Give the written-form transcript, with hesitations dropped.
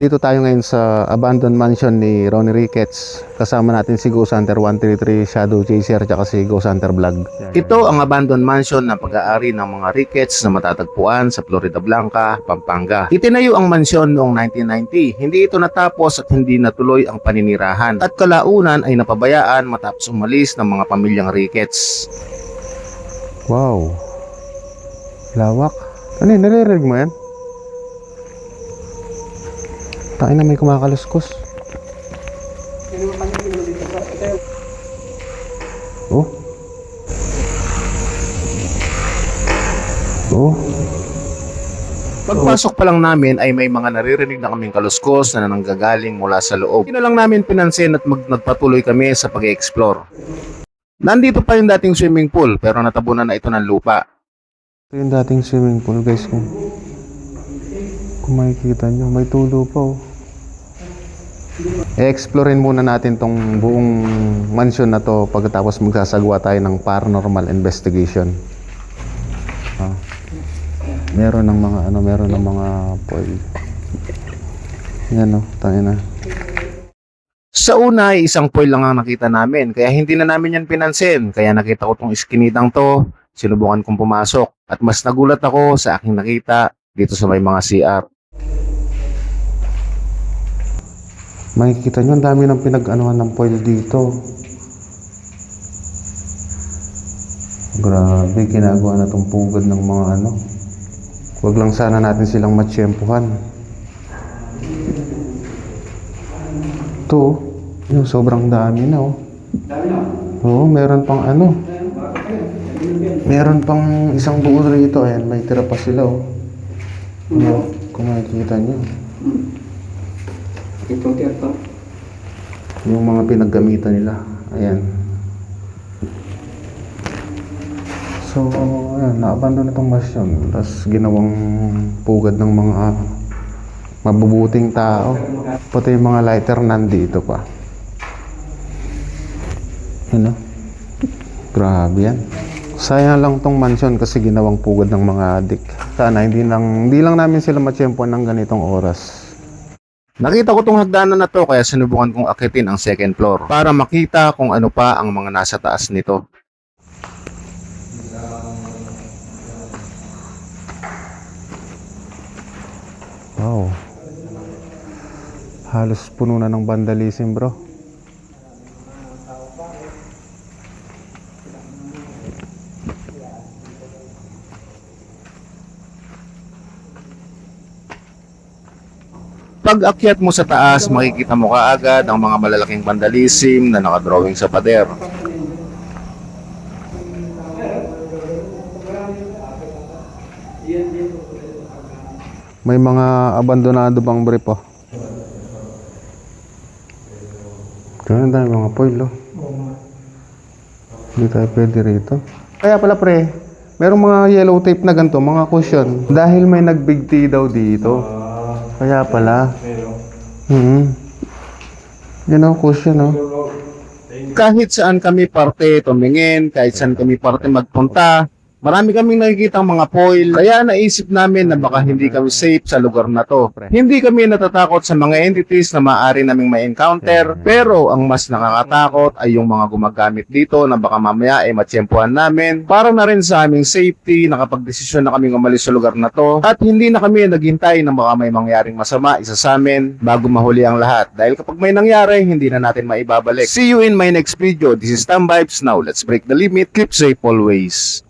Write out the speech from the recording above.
Dito tayo ngayon sa abandoned mansion ni Ronnie Ricketts. Kasama natin si Ghost Hunter 133, Shadow Chaser, at si Ghost Hunter Vlog. Ito ang abandoned mansion na pag-aari ng mga Ricketts na matatagpuan sa Florida Blanca, Pampanga. Itinayo ang mansyon noong 1990. Hindi ito natapos at hindi natuloy ang paninirahan. At kalaunan ay napabayaan matapos umalis ng mga pamilyang Ricketts. Wow! Lawak. Ano yun? Narinig mo yan? Tayo na may kumakaluskos. Oh. Oh. Pagpasok pa lang namin ay may mga naririnig na kaming kaluskos na nanggagaling mula sa loob. Hindi na lang namin pinansin at nagpatuloy kami sa pag-explore. Nandito pa yung dating swimming pool pero natabunan na ito ng lupa. Ito yung dating swimming pool, guys. Kung makikita nyo, may tulo pa oh. I-explorein muna natin tong buong mansion na to pagkatapos magsasagawa tayo ng paranormal investigation. Meron ng mga meron ng mga foil. Yan oh, tangina. Sa una ay isang foil lang ang nakita namin kaya hindi na namin yan pinansin. Kaya nakita ko tong iskinitang to, sinubukan kong pumasok at mas nagulat ako sa aking nakita dito sa may mga CR. Makikita nyo, ang dami ng pinag-anuhan ng foil dito. Grabe, ginagawa na itong pugad ng mga ano. Huwag lang sana natin silang matsyempuhan. Ito, yung sobrang dami na oh. Oo, meron pang ano. Meron pang isang buo rito. Ayan, may tira pa sila oh. Kung makikita nyo. Yung mga pinaggamitan nila. Ayan. So, ayan, na-abandon itong mansion. Tapos ginawang pugad ng mga mabubuting tao. Pati yung mga lighter nandito pa. Ano? Grabe yan. Sayang lang tong mansion kasi ginawang pugad ng mga adik. Sana hindi lang namin sila matsyempoan ng ganitong oras. Nakita ko tong hagdanan na to kaya sinubukan kong akitin ang second floor para makita kung ano pa ang mga nasa taas nito. Wow. Halos puno na ng vandalism, bro. Pag akyat mo sa taas, makikita mo kaagad ang mga malalaking vandalism na nakadrawing sa pader. May mga abandonado bang brief oh. Ganun tayo mga foil oh. Hindi tayo pwede rito. Kaya pala pre, merong mga yellow tape na ganito, mga cushion. Dahil may nag-big T daw dito. Kaya pala. Yan o, cushion o. Kahit saan kami parte tumingin, kahit saan kami parte magpunta, marami kaming nakikitang mga foil. Kaya naisip namin na baka hindi kami safe sa lugar na to. Hindi kami natatakot sa mga entities na maaari naming ma-encounter. Pero ang mas nakakatakot ay yung mga gumagamit dito na baka mamaya ay matsyempuhan namin. Para na rin sa aming safety, nakapag-desisyon na kaming umalis sa lugar na to. At hindi na kami naghintay na baka may mangyaring masama isa sa amin bago mahuli ang lahat. Dahil kapag may nangyari, hindi na natin maibabalik. See you in my next video. This is Tam Vibes. Now, let's break the limit. Keep safe always.